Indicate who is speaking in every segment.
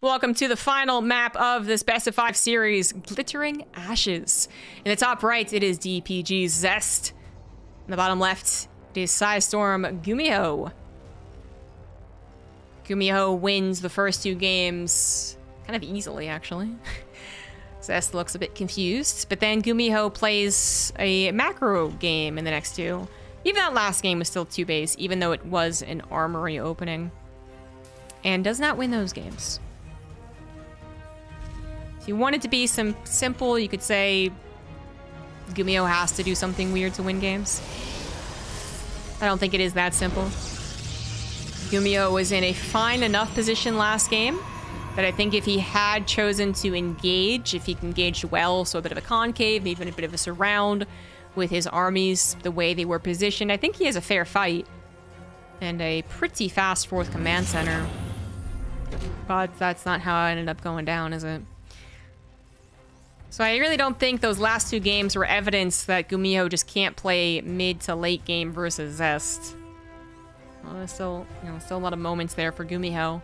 Speaker 1: Welcome to the final map of this Best of 5 series, Glittering Ashes. In the top right, it is DPG's Zest. In the bottom left, it is Psystorm GuMiho. GuMiho wins the first two games kind of easily, actually. Zest looks a bit confused, but then GuMiho plays a macro game in the next two. Even that last game was still 2-base, even though it was an armory opening. And does not win those games. If you want it to be simple, you could say GuMiho has to do something weird to win games. I don't think it is that simple. GuMiho was in a fine enough position last game that I think if he had chosen to engage, if he engaged well, so a bit of a concave, even a bit of a surround with his armies, the way they were positioned, I think he has a fair fight. And a pretty fast 4th command center. But that's not how it ended up going down, is it? So I really don't think those last two games were evidence that GuMiho just can't play mid to late game versus Zest. Well, there's still, still a lot of moments there for GuMiho.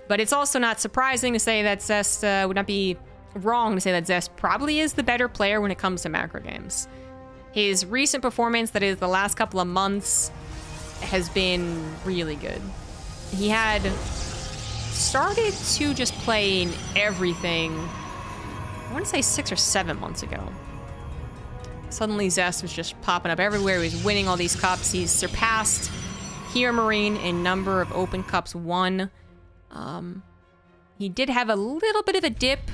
Speaker 1: But it's also not surprising to say that Zest would not be wrong to say that Zest probably is the better player when it comes to macro games. His recent performance, that is the last couple of months, has been really good. He had started to just play in everything, I want to say 6 or 7 months ago. Suddenly Zest was just popping up everywhere. He was winning all these cups. He's surpassed Hero Marine in number of open cups won. He did have a little bit of a dip,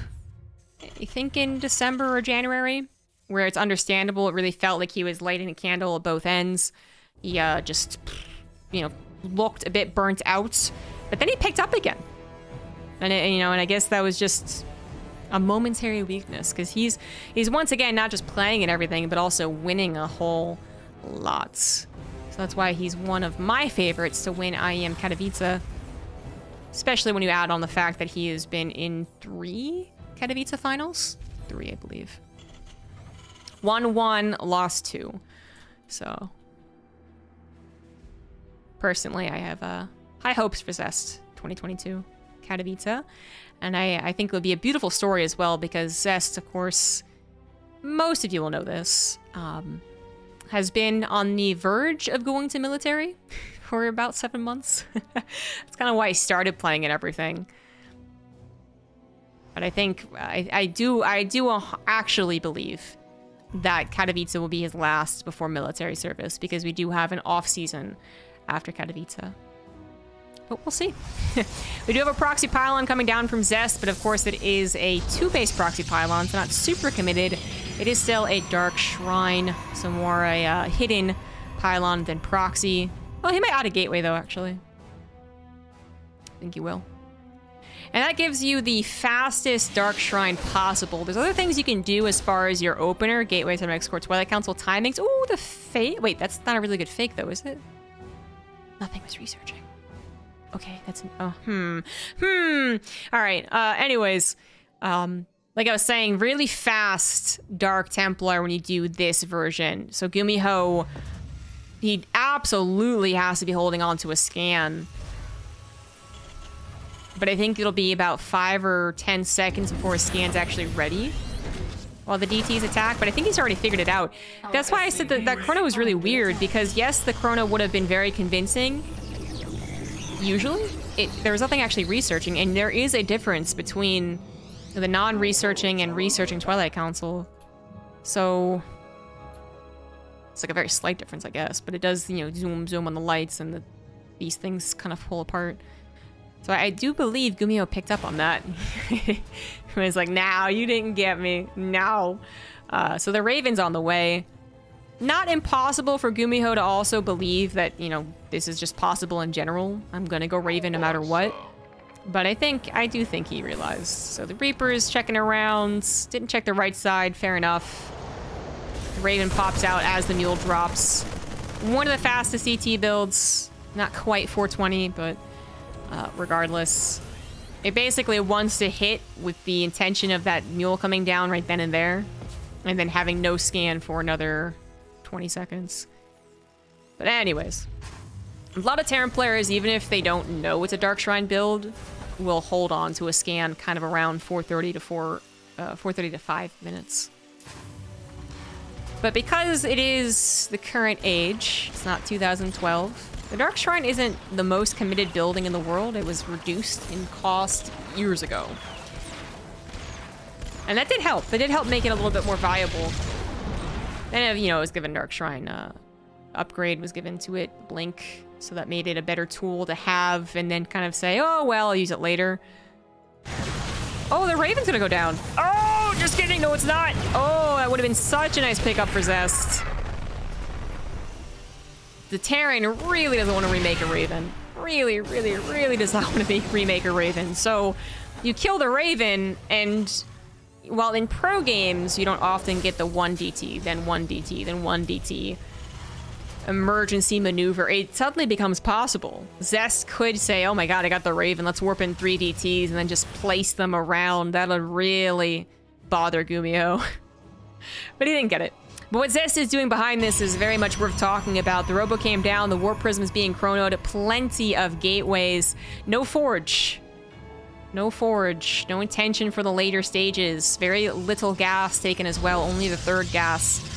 Speaker 1: I think in December or January, where it's understandable. It really felt like he was lighting a candle at both ends. He just, looked a bit burnt out, but then he picked up again. And and I guess that was just a momentary weakness, because he's once again not just playing and everything, but also winning a whole lot. So that's why he's one of my favorites to win IEM Katowice, especially when you add on the fact that he has been in 3 Katowice finals. 3, I believe. Won 1, lost 2. So personally, I have high hopes for Zest 2022 Katowice. And I think it would be a beautiful story as well, because Zest, of course, most of you will know this, has been on the verge of going to military for about 7 months. That's kind of why I started playing and everything. But I think I do actually believe that Katowice will be his last before military service, because we do have an off-season after Katowice. But we'll see. We do have a proxy pylon coming down from Zest, but of course it is a 2-base proxy pylon, so not super committed. It is still a Dark Shrine, so more a hidden pylon than proxy. Well, he might add a gateway though, actually. I think he will. And that gives you the fastest Dark Shrine possible. There's other things you can do as far as your opener, Gateway, Totemex Core, Twilight Council timings. Ooh, the fake. Wait, that's not a really good fake though, is it? Nothing was researching. Okay, that's an, all right, anyways, like I was saying, really fast Dark Templar when you do this version. So GuMiho, he absolutely has to be holding on to a scan. But I think it'll be about 5 or 10 seconds before his scan's actually ready while the DTs attack, but I think he's already figured it out. That's why I said that chrono was really weird, because yes, the chrono would have been very convincing. Usually, there was nothing actually researching, and there is a difference between the non-researching and researching Twilight Council. So it's like a very slight difference, I guess, but it does, zoom on the lights, and these things kind of pull apart. So I do believe GuMiho picked up on that. He was like, "Now you didn't get me. No." So the Raven's on the way. Not impossible for GuMiho to also believe that, this is just possible in general. I'm gonna go Raven no matter what. But I do think he realized. So the Reaper's checking around. Didn't check the right side, fair enough. The Raven pops out as the Mule drops. One of the fastest ET builds. Not quite 420, but regardless. It basically wants to hit with the intention of that Mule coming down right then and there. And then having no scan for another 20 seconds. But anyways, a lot of Terran players, even if they don't know it's a Dark Shrine build, will hold on to a scan kind of around 4:30 to 4:30 to 5 minutes. But because it is the current age, it's not 2012, the Dark Shrine isn't the most committed building in the world. It was reduced in cost years ago. And that did help. That did help make it a little bit more viable. And, you know, it was given Dark Shrine. Upgrade was given to it, Blink, so that made it a better tool to have and then kind of say, oh, well, I'll use it later. Oh, the Raven's gonna go down. Oh, just kidding. No, it's not. Oh, that would have been such a nice pickup for Zest. The Terran really doesn't want to remake a Raven. Really, really, really does not want to remake a Raven. So you kill the Raven, and while in pro games, you don't often get the 1 DT, then 1 DT, then 1 DT emergency maneuver, it suddenly becomes possible. Zest could say, oh my god, I got the Raven, let's warp in 3 DTs and then just place them around. That'll really bother GuMiho. But he didn't get it. But what Zest is doing behind this is very much worth talking about. The Robo came down, the Warp Prism is being chronoed, plenty of gateways, no Forge. No Forge, no intention for the later stages. Very little gas taken as well, only the 3rd gas.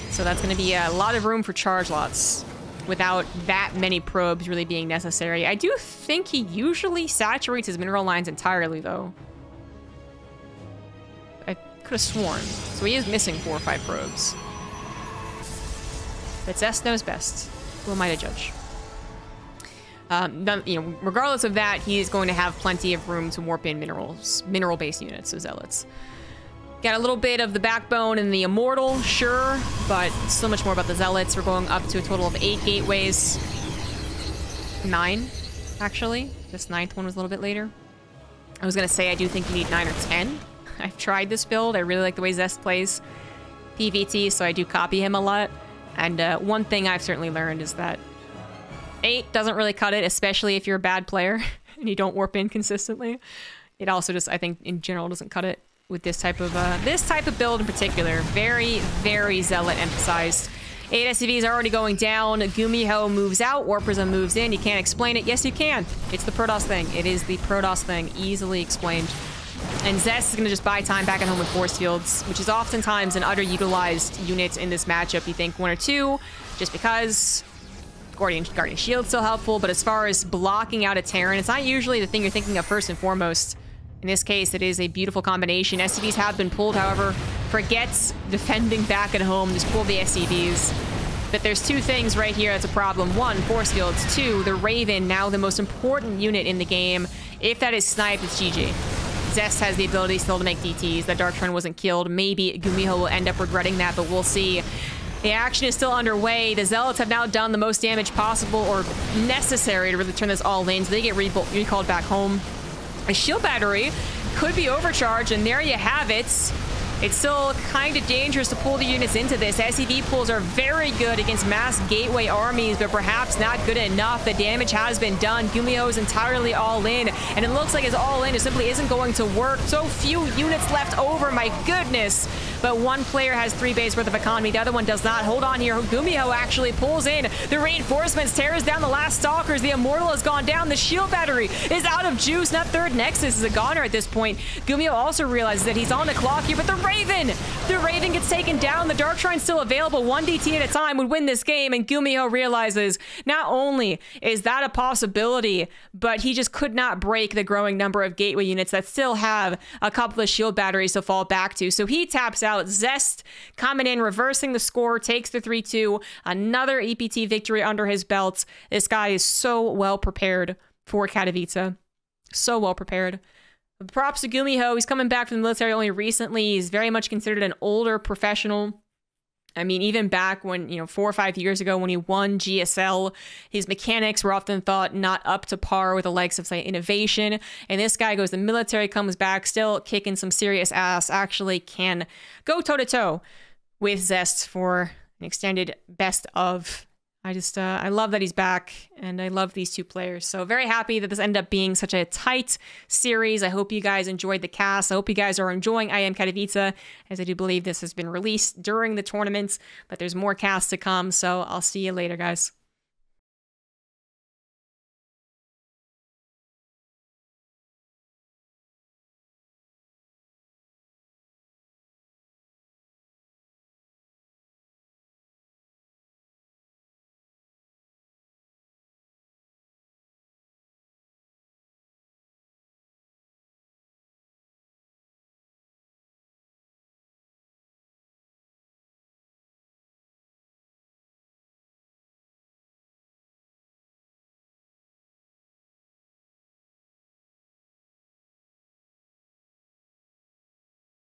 Speaker 1: So that's going to be a lot of room for charge lots without that many probes really being necessary. I do think he usually saturates his mineral lines entirely, though. I could have sworn. So he is missing 4 or 5 probes. But Zest knows best. Who am I to judge? You know, regardless of that, he is going to have plenty of room to warp in mineral-based units, so Zealots. Got a little bit of the Backbone and the Immortal, sure, but so much more about the Zealots. We're going up to a total of 8 gateways. 9, actually. This 9th one was a little bit later. I was going to say I do think you need 9 or 10. I've tried this build. I really like the way Zest plays PvT, so I do copy him a lot. And one thing I've certainly learned is that 8 doesn't really cut it, especially if you're a bad player and you don't warp in consistently. It also just, I think, in general doesn't cut it with this type of build in particular. Very, very Zealot emphasized. 8 SCVs are already going down. GuMiho moves out. Warp Prism moves in. You can't explain it. Yes, you can. It's the Protoss thing. It is the Protoss thing. Easily explained. And Zest is going to just buy time back at home with Force Fields, which is oftentimes an underutilized unit in this matchup. You think 1 or 2, just because Guardian Shield's still helpful, but as far as blocking out a Terran, it's not usually the thing you're thinking of first and foremost. In this case, it is a beautiful combination. SCVs have been pulled, however. Forgets defending back at home. Just pull the SCVs. But there's 2 things right here that's a problem. 1, Force Fields. 2, the Raven, now the most important unit in the game. If that is sniped, it's GG. Zest has the ability still to make DTs. That Dark Shrine wasn't killed. Maybe GuMiho will end up regretting that, but we'll see. The action is still underway. The Zealots have now done the most damage possible or necessary to really turn this all in, so they get recalled back home. A shield battery could be overcharged, and there you have it. It's still kind of dangerous to pull the units into this. SCV pulls are very good against mass gateway armies, but perhaps not good enough. The damage has been done. GuMiho is entirely all in, and it looks like his all in simply isn't going to work. So few units left over, my goodness. But one player has 3 base worth of economy. The other one does not. Hold on here. GuMiho actually pulls in. The reinforcements tears down the last stalkers. The Immortal has gone down. The shield battery is out of juice. That 3rd Nexus is a goner at this point. GuMiho also realizes that he's on the clock here, but the Raven gets taken down. The Dark Shrine's still available. 1 DT at a time would win this game, and GuMiho realizes not only is that a possibility, but he just could not break the growing number of gateway units that still have a couple of shield batteries to fall back to. So he taps out. Zest coming in, reversing the score, takes the 3-2. Another EPT victory under his belt. This guy is so well prepared for Katowice. So well prepared. Props to GuMiho. He's coming back from the military only recently. He's very much considered an older professional. I mean, even back when, 4 or 5 years ago when he won GSL, his mechanics were often thought not up to par with the likes of, say, Innovation. And this guy goes to the military, comes back, still kicking some serious ass, actually can go toe-to-toe with Zest for an extended best of. I love that he's back, and I love these 2 players. So very happy that this ended up being such a tight series. I hope you guys enjoyed the cast. I hope you guys are enjoying I Am Katowice, as I do believe this has been released during the tournament, but there's more casts to come, so I'll see you later, guys.